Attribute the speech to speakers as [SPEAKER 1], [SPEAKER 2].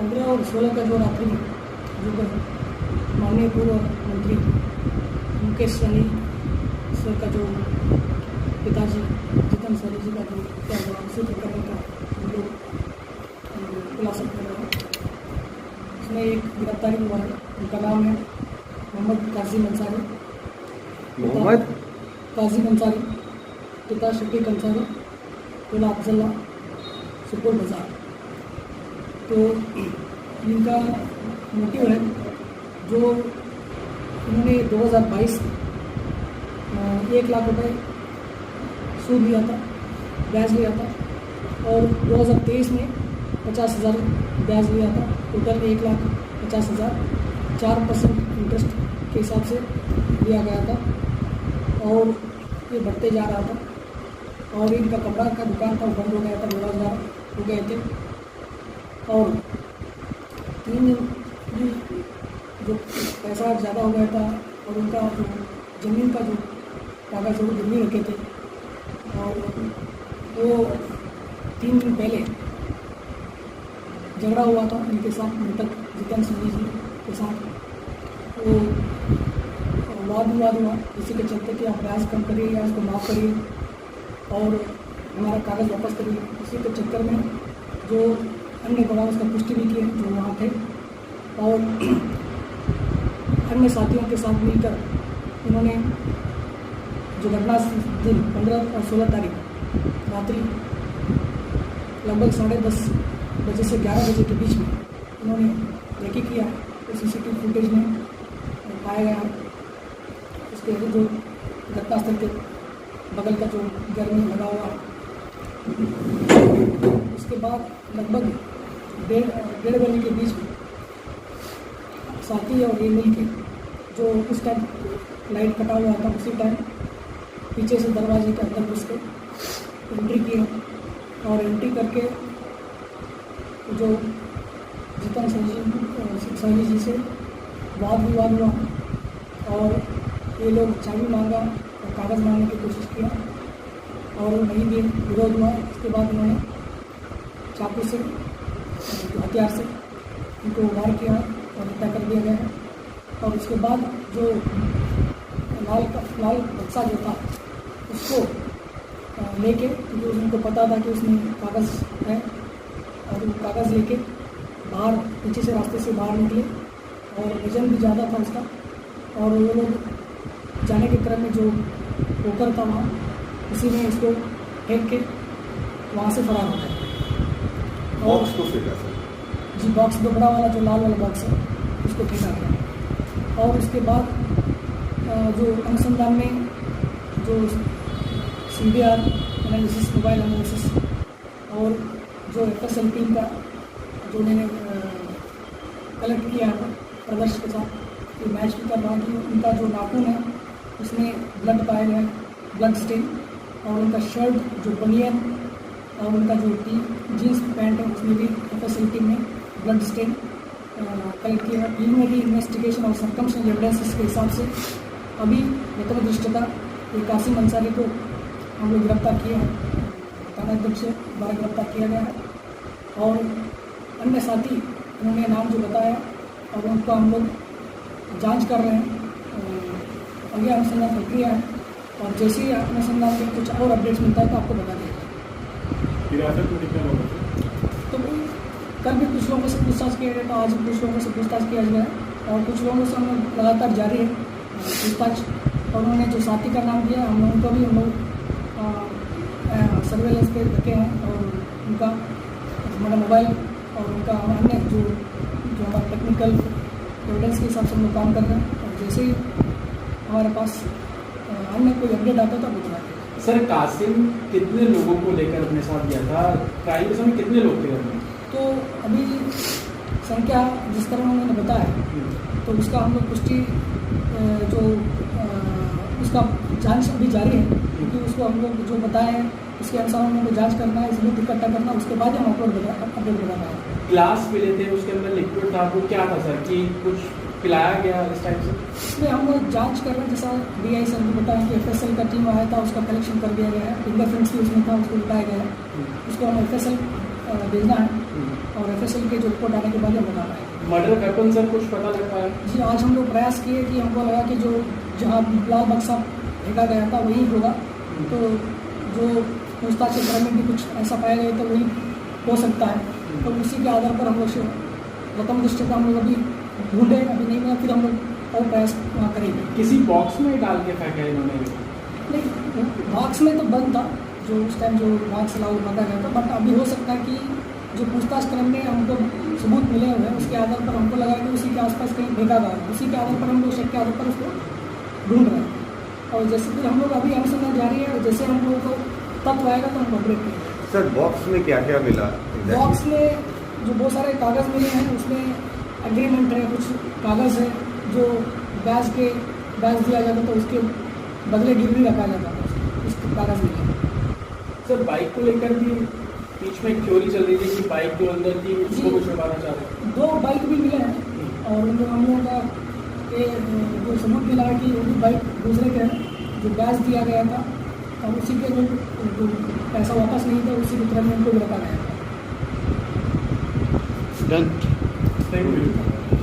[SPEAKER 1] 15 और 16 का जो रात्रि में जो माननीय पूर्व मंत्री मुकेश सहनी सर का जो पिताजी जितेंद्र सहनी जी का जो क्या हुआ उसे तो करने का हम लोग खुलासा कर रहे हैं। उसमें एक गिरफ्तारी हुआ है, उनका नाम है मोहम्मद कासिम अंसारी, पिता शफीक अंसारी, टोला अफजल्ला, सुपुर बाजार। तो इनका मोटिव है जो इन्होंने 2022 1 लाख रुपए सूद लिया था, ब्याज लिया था, और 2023 में 50,000 ब्याज लिया था। टोटल 1,50,000 4% इंटरेस्ट के हिसाब से लिया गया था और ये बढ़ते जा रहा था। और इनका कपड़ा का दुकान था, बंद हो गया था, बेरोजगार हो गए थे। और 3 दिन जो पैसा ज़्यादा हो गया था और उनका जो ज़मीन का जो कागज़ वो गिरवी रखे थे, और वो 3 दिन पहले झगड़ा हुआ था इनके साथ, मृतक जितेंद्र सहनी जी के साथ। वो वाद विवाद हुआ इसी के चलते कि आप ब्याज कम करिए या इसको माफ़ करिए और हमारा कागज़ वापस करिए। इसी के चक्कर में जो अन्य गवाह उसका पुष्टि भी किए जो वहाँ थे, और अन्य साथियों के साथ मिलकर इन्होंने जो घटना दिन 15 और 16 तारीख रात्रि लगभग 10:30 बजे से 11 बजे के बीच में इन्होंने रेकी किया। तो CCTV फुटेज में पाया गया। उसके जो घटनास्थल के बगल का जो घर में लगा हुआ है, उसके बाद लगभग 1:30 बजे के बीच में साथी और ये मिल के जो उस टाइम लाइट कटा हुआ था, उसी टाइम पीछे से दरवाजे के अंदर घुस के एंट्री किया और एंट्री करके जो जितेंद्र सहनी जी से वाद विवाद हुआ और ये लोग चाबी मांगा और कागज़ मांगने की कोशिश किया और नहीं दिए, विरोध हुआ। इसके बाद उन्होंने चाकू से हथियार से उनको वार किया और हत्या कर दिया गया। और उसके बाद जो लाल बक्सा जो था उसको लेके, जो उनको पता था कि उसमें कागज़ है, और वो कागज़ लेके बाहर पीछे से रास्ते से बाहर निकले और वजन भी ज़्यादा था उसका। और वो लोग जाने के क्रम में जो पोकर था वहाँ, उसी में इसको फेंक के वहाँ से फरार हो गए।
[SPEAKER 2] बॉक्स को फेंका था
[SPEAKER 1] जी, बॉक्स दोबड़ा वाला जो लाल वाला बॉक्स है उसको फेंका गया। और उसके बाद जो अनुसंधान में जो CBR एनालिसिस, मोबाइल एनालिसिस और जो FSL टीम का जो उन्होंने कलेक्ट किया है प्रदर्श के साथ, ये मैच भी कर रहा कि उनका जो नाखून है उसमें ब्लड पाया गया, ब्लड स्टेन, और उनका शर्ट जो बनियन और उनका जो जीन्स पैंट है उसमें भी FSL टीम ने ब्लड स्टेन कलेक्ट किया है। प्रीलिमिनरी इन्वेस्टिगेशन और सर्कमस्टेंशियल एविडेंसेस के हिसाब से अभी प्रथम दृष्टता ये कासिम अंसारी को हम लोग गिरफ्तार किए हैं, थानाध्यक्ष से द्वारा गिरफ्तार किया गया है। और अन्य साथी उन्होंने नाम जो बताया और उनको हम लोग जांच कर रहे हैं, आगे अनुसंधान प्रक्रिया है, और जैसे ही अनुसंधान में कुछ और अपडेट्स मिलता है तो आपको बता देंगे।
[SPEAKER 2] हिरासत में कितने लोग थे?
[SPEAKER 1] तो कल भी कुछ लोगों से पूछताछ किया गया, तो आज भी कुछ लोगों से पूछताछ किया गया और कुछ लोगों से हम लगातार जारी है पूछताछ। और उन्होंने जो साथी का नाम दिया हम लोगों को भी हम लोग सर्वेलेंस पे रखे हैं, और उनका हमारा मोबाइल और उनका अन्य जो हमारा टेक्निकल एविडेंस के हिसाब से हम लोग काम कर रहे हैं। और जैसे ही हमारे पास अन्य कोई अपडेट आता था बताएंगे।
[SPEAKER 3] सर, कासिम कितने लोगों को लेकर अपने साथ गया था? ट्रायल के समय कितने लोग थे घर में?
[SPEAKER 1] तो अभी संख्या जिस तरह उन्होंने बताया तो उसका हम लोग पुष्टि जो उसका जांच अभी जारी है, क्योंकि उसको हम लोग जो बताएं उसके अनुसार हम लोग जांच करना है, सबूत इकट्ठा करना, उसके बाद हम अपडेट बताना है।
[SPEAKER 3] ग्लास पिले थे, उसके अंदर लिक्विड था, वो क्या था सर कि कुछ पिलाया गया इस टाइप से?
[SPEAKER 1] इसमें हम लोग जांच कर रहे हैं। जैसा DI सर को बताया कि FSL का टीम आया था, उसका कलेक्शन कर दिया गया है, फिंगरप्रिंट्स भी उसमें था, उसको बताया गया है। उसको हम FSL भेजना है और FSL के जो रिपोर्ट आने के बाद हम बता पाएंगे।
[SPEAKER 3] मर्डर वेपन सर कुछ पता लग पाया?
[SPEAKER 1] जी आज हम लोग प्रयास किए कि हमको लगा कि जो जहाँ लाल बक्सा फेंका गया था वही होगा, तो जो पूछताछ के क्रम में भी कुछ ऐसा पाया गया तो वही हो सकता है, तो उसी के आधार पर हम लोग प्रथम दृष्टि का हम लोग अभी ढूंढे, अभी नहीं मिला, फिर हम लोग और प्रयास वहाँ करेंगे।
[SPEAKER 3] किसी बॉक्स में डाल के फेंका इन्होंने?
[SPEAKER 1] नहीं, बॉक्स में तो बंद था जो उस टाइम जो बॉक्स अलाउ मांगा गया था, बट अभी हो सकता है कि जो पूछताछ क्रम में हमको सबूत मिले हुए हैं उसके आधार पर हमको लगा कि उसी के आसपास कहीं फेंका गया है, उसी के आधार पर हम लोग शक के आधार पर उसको ढूंढ रहे हैं। और जैसे फिर हम लोग अभी अनुसंधान जारी है, और जैसे हम लोगों को तत्व आएगा तो हम अपडेट करेंगे।
[SPEAKER 2] सर बॉक्स में क्या क्या मिला?
[SPEAKER 1] बॉक्स में जो बहुत सारे कागज़ मिले हैं उसमें एग्रीमेंट है, कुछ कागज़ है जो ब्याज दिया जाता तो उसके बदले गिरवी रखा जाता था, उस कागज़ मिले।
[SPEAKER 3] सर बाइक को लेकर भी बीच में एक थ्योरी चल रही थी कि बाइक जो अंदर थी उसको कुछ छुपाना चाह रहे हैं।
[SPEAKER 1] 2 बाइक भी मिले हैं और उन हम लोगों का जो सबूत मिला है कि वो भी बाइक दूसरे के हैं जो ब्याज दिया गया था, और उसी के जो पैसा वापस नहीं था उसी के क्रम में उनको भी रखा गया था।
[SPEAKER 3] Thank you.